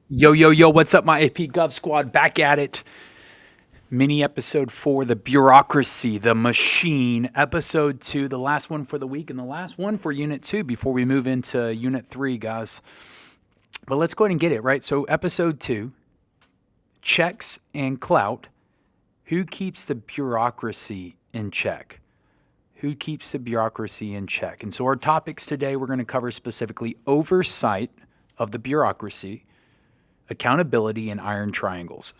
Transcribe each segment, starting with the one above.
Yo, yo, yo, what's up, my AP Gov squad? Back at it. Mini episode 4, the bureaucracy, the machine. Episode 2, the last one for the week, and the last one for Unit 2 before we move into Unit 3, guys. But let's go ahead and get it, right? So, episode 2, checks and clout. Who keeps the bureaucracy in check? Who keeps the bureaucracy in check? And so, our topics today, we're going to cover specifically oversight of the bureaucracy, accountability, and iron triangles.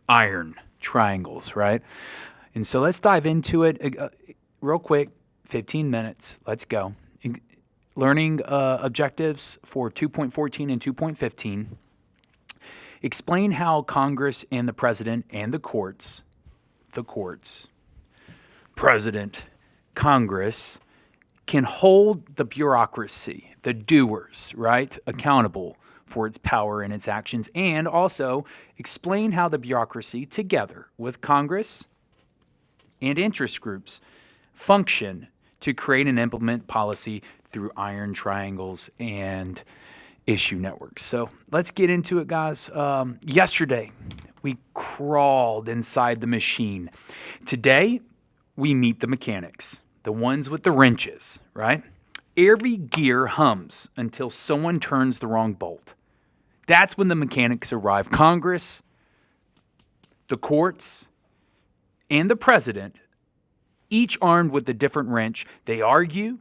Iron triangles, right? And so let's dive into it real quick. 15 minutes. Let's go. Learning objectives for 2.14 and 2.15. Explain how Congress and the president and the courts, president, Congress, can hold the bureaucracy, the doers, right, accountable for its power and its actions, and also explain how the bureaucracy, together with Congress and interest groups, function to create and implement policy through iron triangles and issue networks. So let's get into it, guys. Yesterday, we crawled inside the machine. Today, we meet the mechanics, the ones with the wrenches, right? Every gear hums until someone turns the wrong bolt. That's when the mechanics arrive. Congress, the courts, and the president, each armed with a different wrench, they argue,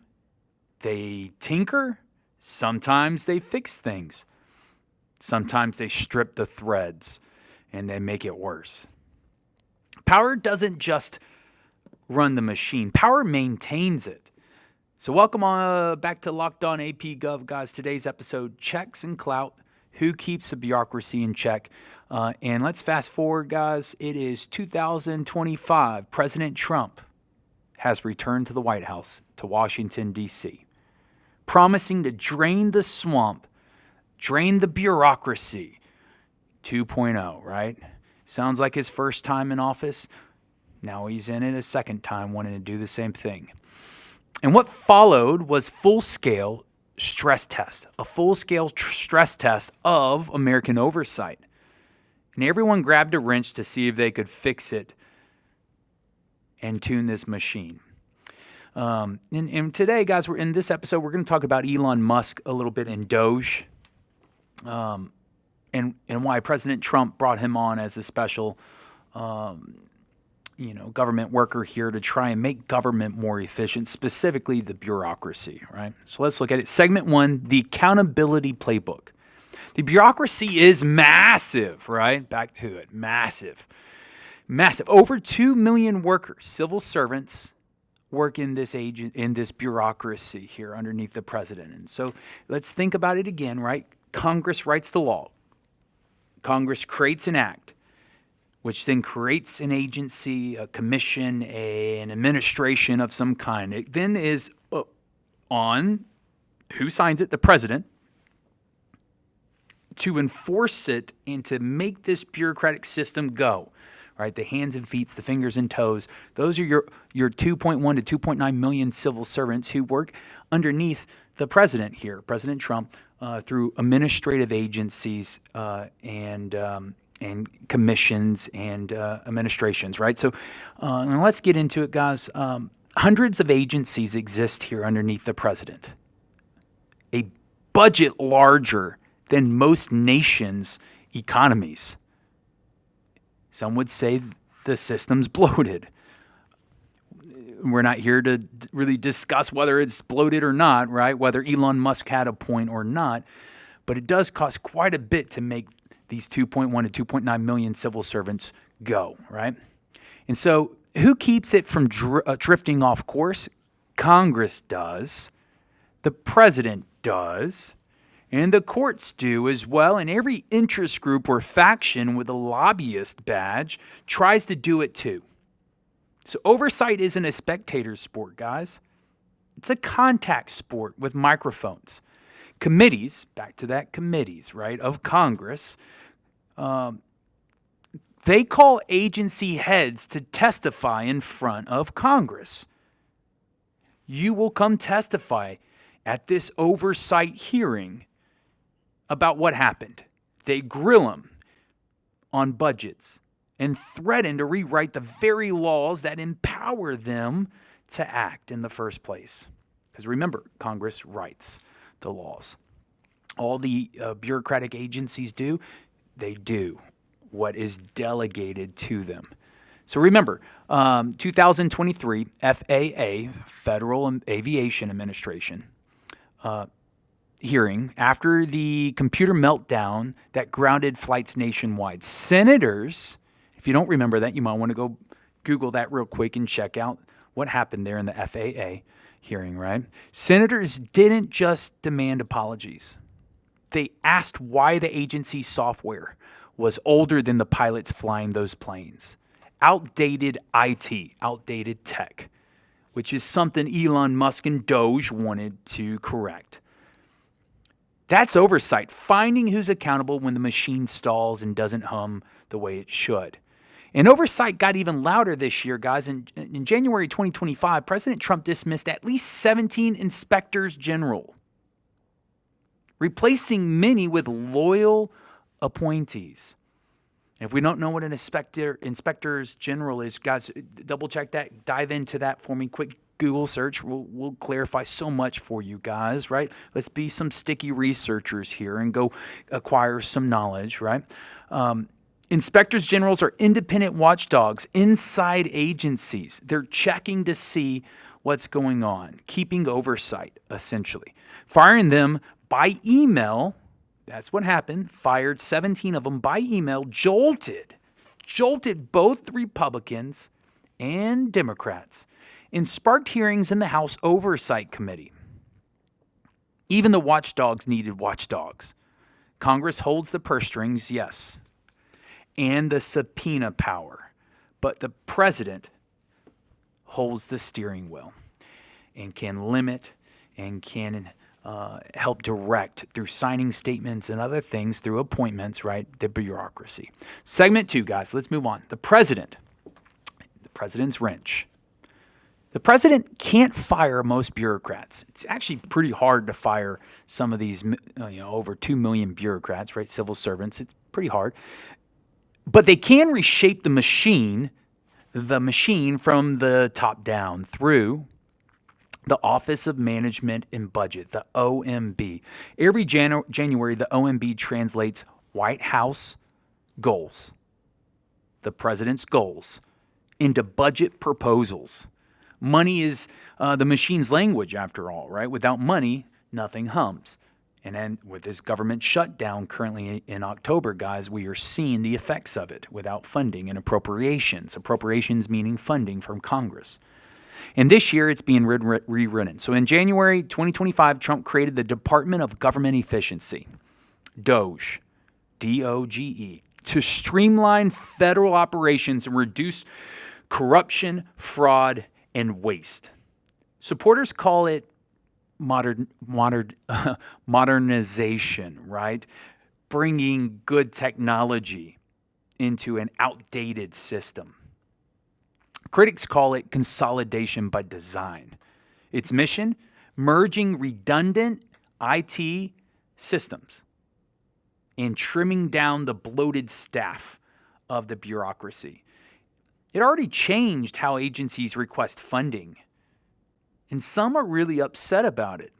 they tinker, sometimes they fix things. Sometimes they strip the threads and they make it worse. Power doesn't just run the machine, power maintains it. So welcome back to Locked On AP Gov, guys. Today's episode, checks and clout. Who keeps the bureaucracy in check? And let's fast forward, guys. It is 2025. President Trump has returned to the White House, to Washington, D.C., promising to drain the swamp, drain the bureaucracy 2.0, right? Sounds like his first time in office. Now he's in it a second time, wanting to do the same thing. And what followed was full-scale stress test, a full-scale stress test of American oversight. And everyone grabbed a wrench to see if they could fix it and tune this machine. And today, guys, we're in this episode, we're going to talk about Elon Musk a little bit and Doge, and why President Trump brought him on as a special government worker here to try and make government more efficient, specifically the bureaucracy, right? So let's look at it. Segment 1, the accountability playbook. The bureaucracy is massive, right? Back to it. Massive. Massive. Over 2 million workers, civil servants, work in this bureaucracy here underneath the president. And so let's think about it again, right? Congress writes the law. Congress creates an act, which then creates an agency, a commission, an administration of some kind. It then is on who signs it, the president, to enforce it and to make this bureaucratic system go. Right, the hands and feet, the fingers and toes. Those are your 2.1 to 2.9 million civil servants who work underneath the president here, President Trump, through administrative agencies and commissions and administrations, right? So and let's get into it, guys. Hundreds of agencies exist here underneath the president. A budget larger than most nations' economies. Some would say the system's bloated. We're not here to really discuss whether it's bloated or not, right? Whether Elon Musk had a point or not. But it does cost quite a bit to make these 2.1 to 2.9 million civil servants go, right? And so who keeps it from drifting off course? Congress does. The president does. And the courts do as well. And every interest group or faction with a lobbyist badge tries to do it too. So oversight isn't a spectator sport, guys. It's a contact sport with microphones. Committees, back to that committees, right, of Congress, they call agency heads to testify in front of Congress. You will come testify at this oversight hearing about what happened. They grill him on budgets and threaten to rewrite the very laws that empower them to act in the first place. Because remember, Congress writes the laws. All the bureaucratic agencies do, they do what is delegated to them. So remember, 2023 FAA, Federal Aviation Administration, hearing after the computer meltdown that grounded flights nationwide. Senators, if you don't remember that, you might want to go Google that real quick and check out what happened there in the FAA hearing, right? Senators didn't just demand apologies. They asked why the agency's software was older than the pilots flying those planes. Outdated IT, outdated tech, which is something Elon Musk and Doge wanted to correct. That's oversight, finding who's accountable when the machine stalls and doesn't hum the way it should. And oversight got even louder this year, guys. In January 2025, President Trump dismissed at least 17 inspectors general, replacing many with loyal appointees. And if we don't know what an inspectors general is, guys, double check that, dive into that for me. Quick Google search will clarify so much for you guys, right? Let's be some sticky researchers here and go acquire some knowledge, right? Inspectors generals are independent watchdogs inside agencies. They're checking to see what's going on, keeping oversight, essentially. Firing them by email, that's what happened. Fired 17 of them by email, jolted both Republicans and Democrats, and sparked hearings in the House Oversight Committee. Even the watchdogs needed watchdogs. Congress holds the purse strings, yes, and the subpoena power, but the president holds the steering wheel and can limit and can help direct through signing statements and other things through appointments, right? The bureaucracy. Segment 2, guys. Let's move on. The president's wrench. The president can't fire most bureaucrats. It's actually pretty hard to fire some of these, over 2 million bureaucrats, right? Civil servants. It's pretty hard. But they can reshape the machine from the top down through the Office of Management and Budget, the OMB. Every January, the OMB translates White House goals, the president's goals, into budget proposals. Money is the machine's language, after all, right? Without money, nothing hums. And then with this government shutdown currently in October, guys, we are seeing the effects of it without funding and appropriations. Appropriations meaning funding from Congress. And this year, it's being rewritten. So in January 2025, Trump created the Department of Government Efficiency, DOGE, D-O-G-E, to streamline federal operations and reduce corruption, fraud, and waste. Supporters call it modernization, right? Bringing good technology into an outdated system. Critics call it consolidation by design. Its mission, merging redundant IT systems and trimming down the bloated staff of the bureaucracy. It already changed how agencies request funding, and some are really upset about it,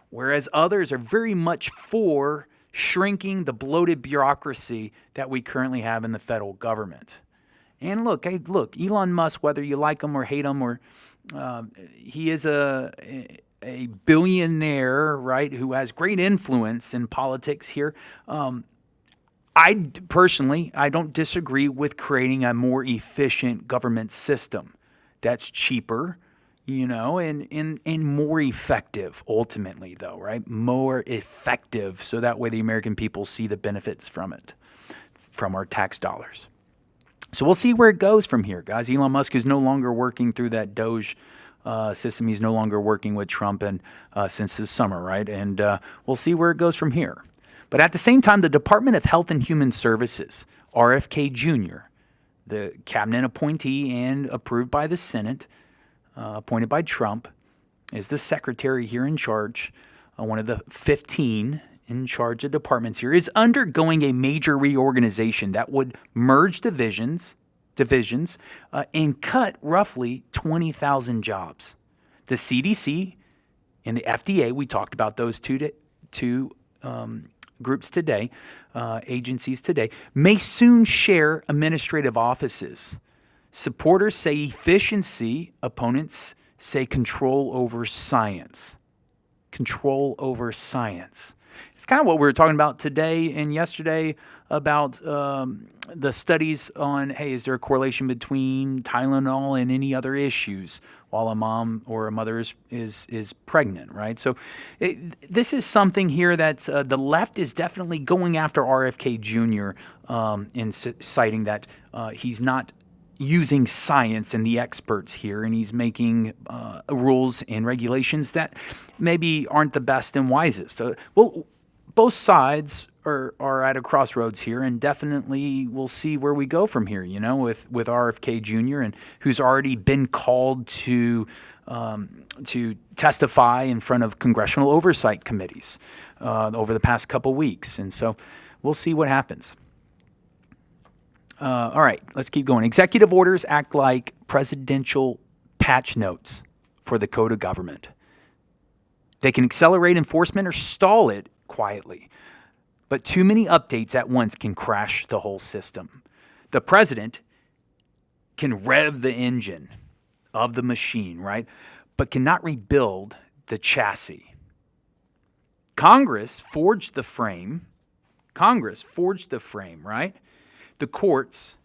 whereas others are very much for shrinking the bloated bureaucracy that we currently have in the federal government. And look, Elon Musk, whether you like him or hate him, or he is a billionaire, right, who has great influence in politics here. I don't disagree with creating a more efficient government system that's cheaper, and more effective ultimately, though, right? More effective, so that way the American people see the benefits from it, from our tax dollars. So we'll see where it goes from here, guys. Elon Musk is no longer working through that Doge system. He's no longer working with Trump since this summer, right? And we'll see where it goes from here. But at the same time, the Department of Health and Human Services, RFK Jr., the cabinet appointee and approved by the Senate, appointed by Trump, is the secretary here in charge, one of the 15 in charge of departments here, is undergoing a major reorganization that would merge divisions, and cut roughly 20,000 jobs. The CDC and the FDA, we talked about those two groups today, agencies today, may soon share administrative offices. Supporters say efficiency, opponents say control over science. Control over science. It's kind of what we were talking about today and yesterday about the studies on, hey, is there a correlation between Tylenol and any other issues while a mom or a mother is pregnant, right? So this is something here that the left is definitely going after RFK Jr. And citing that he's not using science and the experts here, and he's making rules and regulations that maybe aren't the best and wisest. Well, both sides are at a crossroads here, and definitely we'll see where we go from here, with RFK Jr. and who's already been called to testify in front of congressional oversight committees over the past couple weeks. And so we'll see what happens. All right, let's keep going. Executive orders act like presidential patch notes for the code of government. They can accelerate enforcement or stall it quietly. But too many updates at once can crash the whole system. The president can rev the engine of the machine, right? But cannot rebuild the chassis. Congress forged the frame, right? The courts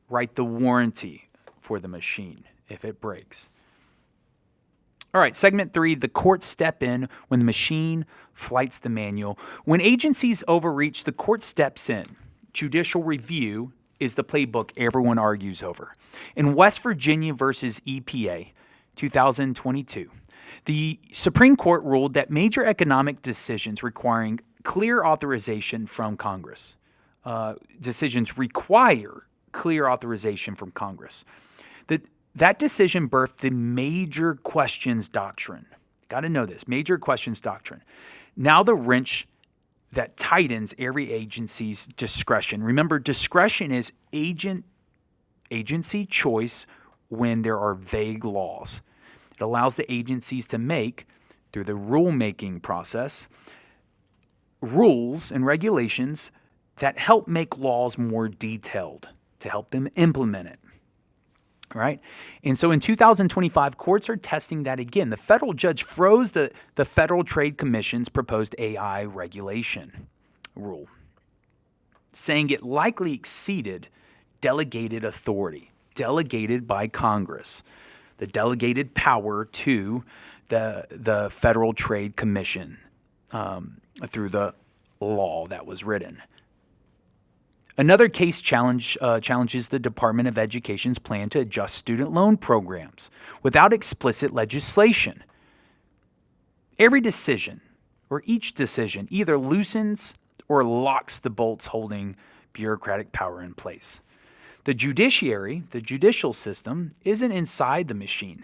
write the warranty for the machine if it breaks. All right, segment 3, the courts step in when the machine flights the manual. When agencies overreach, the court steps in. Judicial review is the playbook everyone argues over. In West Virginia versus EPA, 2022, the Supreme Court ruled that major economic decisions requiring clear authorization from Congress. Decisions require clear authorization from Congress. That decision birthed the major questions doctrine. Got to know this, major questions doctrine. Now the wrench that tightens every agency's discretion. Remember, discretion is agency choice when there are vague laws. It allows the agencies to make, through the rulemaking process, rules and regulations that help make laws more detailed, to help them implement it. Right? And so in 2025, courts are testing that again. The federal judge froze the Federal Trade Commission's proposed AI regulation rule, saying it likely exceeded delegated authority, delegated by Congress, the delegated power to the Federal Trade Commission through the law that was written. Another case challenges the Department of Education's plan to adjust student loan programs without explicit legislation. Every decision, or each decision, either loosens or locks the bolts holding bureaucratic power in place. The judiciary, the judicial system, isn't inside the machine.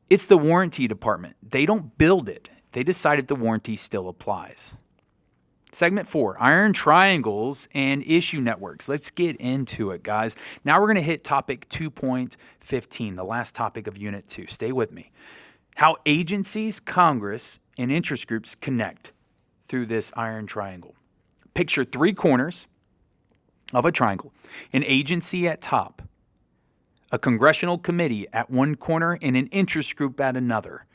It's the warranty department. They don't build it. They decide if the warranty still applies. Segment 4, iron triangles and issue networks. Let's get into it, guys. Now we're going to hit topic 2.15, the last topic of Unit 2. Stay with me. How agencies, Congress, and interest groups connect through this iron triangle. Picture 3 corners of a triangle, an agency at top, a congressional committee at one corner, and an interest group at another.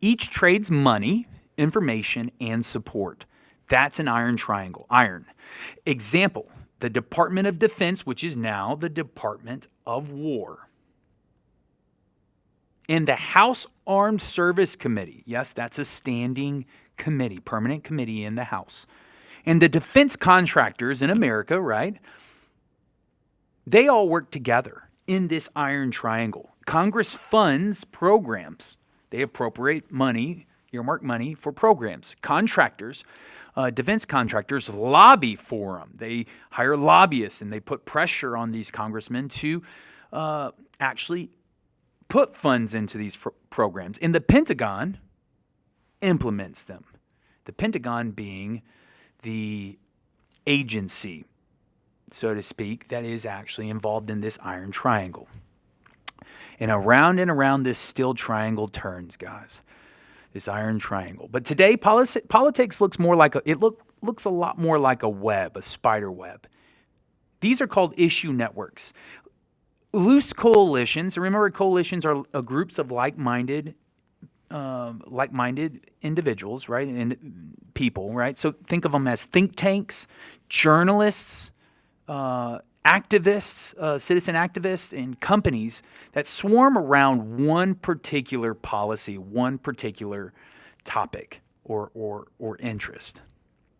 Each trades money, information, and support. That's an iron triangle. Iron. Example, the Department of Defense, which is now the Department of War. And the House Armed Service Committee. Yes, that's a standing committee, permanent committee in the House. And the defense contractors in America, right? They all work together in this iron triangle. Congress funds programs. They appropriate money, earmark money for programs. Contractors, defense contractors lobby for them. They hire lobbyists and they put pressure on these congressmen to actually put funds into these programs. And the Pentagon implements them. The Pentagon being the agency, so to speak, that is actually involved in this iron triangle. And around this steel triangle turns, guys. This iron triangle. But today, politics looks more like looks a lot more like a web, a spider web. These are called issue networks. Loose coalitions. Remember, coalitions are groups of like-minded individuals, right, and people, right? So think of them as think tanks, journalists, activists, citizen activists, and companies that swarm around one particular policy, one particular topic or interest.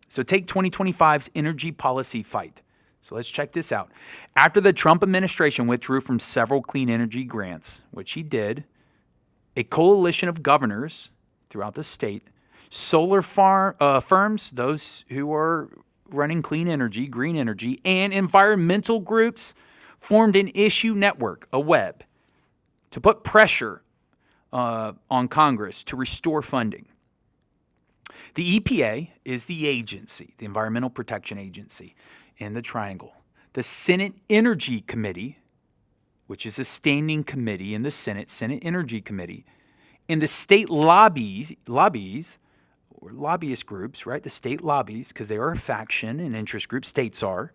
So take 2025's energy policy fight. So let's check this out. After the Trump administration withdrew from several clean energy grants, which he did, a coalition of governors throughout the state, solar firms, those who are running clean energy, green energy, and environmental groups formed an issue network, a web, to put pressure on Congress to restore funding. The EPA is the agency, the Environmental Protection Agency in the triangle. The Senate Energy Committee, which is a standing committee in the Senate Energy Committee, and the state lobbies, or lobbyist groups, right? The state lobbies, because they are a faction and interest group, states are,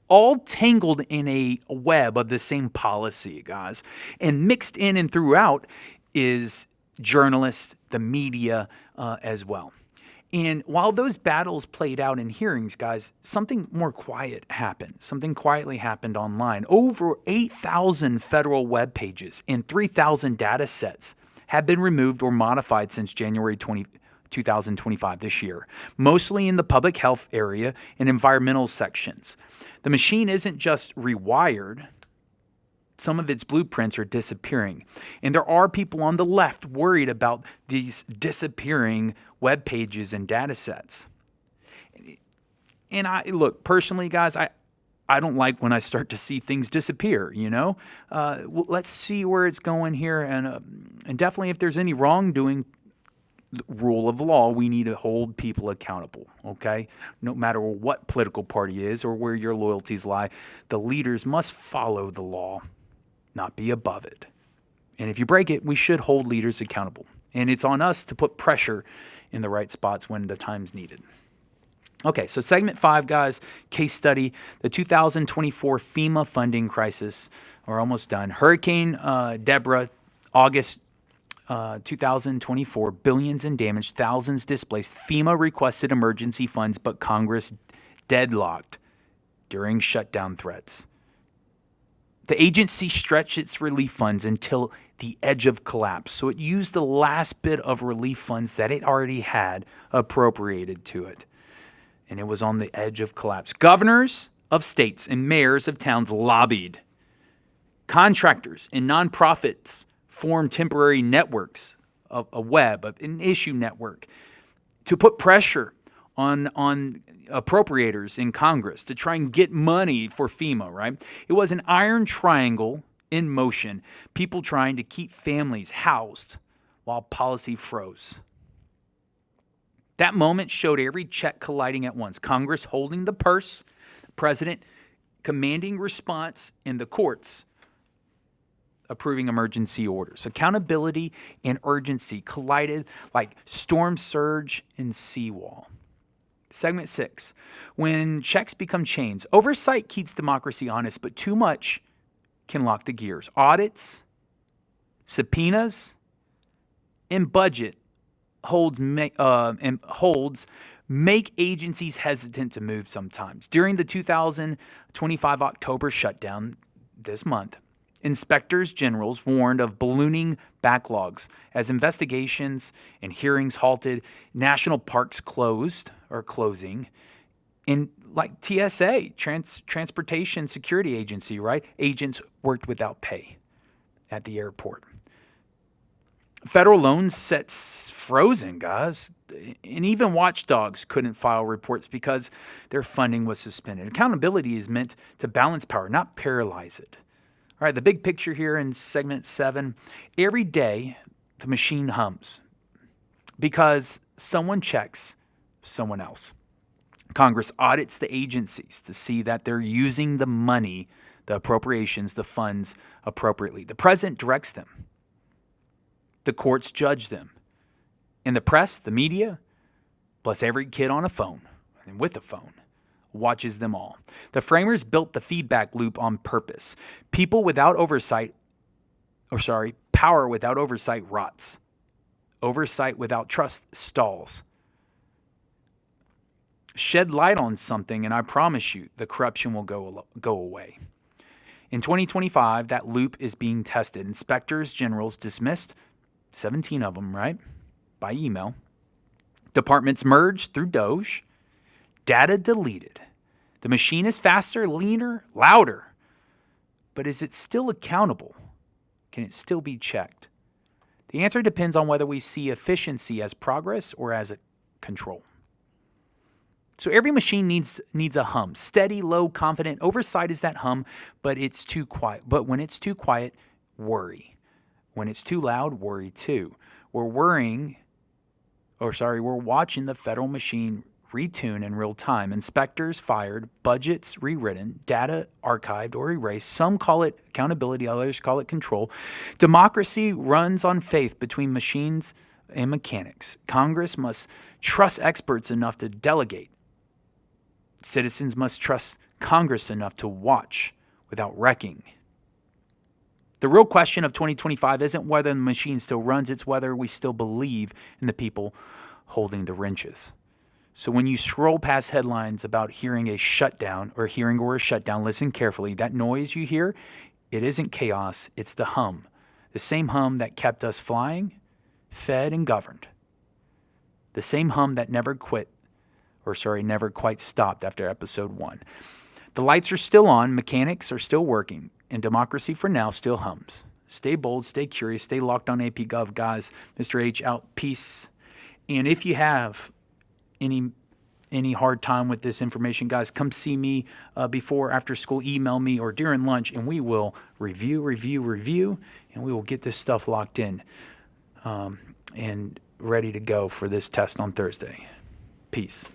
all tangled in a web of the same policy, guys. And mixed in and throughout is journalists, the media as well. And while those battles played out in hearings, guys, something more quiet happened. Something quietly happened online. Over 8,000 federal web pages and 3,000 data sets have been removed or modified since January 2025 this year, mostly in the public health area and environmental sections. The machine isn't just rewired. Some of its blueprints are disappearing. And there are people on the left worried about these disappearing web pages and data sets. And look, personally, guys, I don't like when I start to see things disappear, you know? Let's see where it's going here. And definitely if there's any wrongdoing, rule of law, we need to hold people accountable, okay? No matter what political party is or where your loyalties lie, the leaders must follow the law, not be above it. And if you break it, we should hold leaders accountable. And it's on us to put pressure in the right spots when the time's needed. Okay, so segment 5, guys, case study, the 2024 FEMA funding crisis. We're almost done. Hurricane Deborah, August 2024, billions in damage, thousands displaced. FEMA requested emergency funds, but Congress deadlocked during shutdown threats. The agency stretched its relief funds until the edge of collapse. So it used the last bit of relief funds that it already had appropriated to it. And it was on the edge of collapse. Governors of states and mayors of towns lobbied. Contractors and nonprofits formed temporary networks, a web, an issue network, to put pressure on appropriators in Congress to try and get money for FEMA, right? It was an iron triangle in motion, people trying to keep families housed while policy froze. That moment showed every check colliding at once. Congress holding the purse, the president commanding response, and the courts approving emergency orders. Accountability and urgency collided like storm surge and seawall. Segment 6, when checks become chains, oversight keeps democracy honest, but too much can lock the gears. Audits, subpoenas, and budget holds make agencies hesitant to move sometimes. During the 2025 October shutdown this month, inspectors generals warned of ballooning backlogs as investigations and hearings halted, national parks closed or closing, and like TSA, Transportation Security Agency, right? Agents worked without pay at the airport. Federal loan sets frozen, guys. And even watchdogs couldn't file reports because their funding was suspended. Accountability is meant to balance power, not paralyze it. All right, the big picture here in segment 7. Every day, the machine hums because someone checks someone else. Congress audits the agencies to see that they're using the money, the appropriations, the funds appropriately. The president directs them. The courts judge them. And the press, the media, plus every kid on a phone and with a phone, watches them all. The framers built the feedback loop on purpose. Power without oversight rots. Oversight without trust stalls. Shed light on something, and I promise you, the corruption will go away. In 2025, that loop is being tested. Inspectors generals dismissed, 17 of them, right, by email. Departments merged through Doge. Data deleted. The machine is faster, leaner, louder. But is it still accountable? Can it still be checked? The answer depends on whether we see efficiency as progress or as a control. So every machine needs a hum. Steady, low, confident. Oversight is that hum, but it's too quiet. But when it's too quiet, worry. When it's too loud, worry too. We're watching the federal machine retune in real time. Inspectors fired, budgets rewritten, data archived or erased. Some call it accountability, others call it control. Democracy runs on faith between machines and mechanics. Congress must trust experts enough to delegate. Citizens must trust Congress enough to watch without wrecking. The real question of 2025 isn't whether the machine still runs, it's whether we still believe in the people holding the wrenches. So when you scroll past headlines about hearing a shutdown, listen carefully. That noise you hear, it isn't chaos, it's the hum. The same hum that kept us flying, fed, and governed. The same hum that never quite stopped after episode 1. The lights are still on, mechanics are still working, and democracy for now still hums. Stay bold, stay curious, stay locked on AP Gov, guys. Mr. H out. Peace. And if you have any hard time with this information, guys, come see me before, after school, email me, or during lunch, and we will review, and we will get this stuff locked in and ready to go for this test on Thursday. Peace.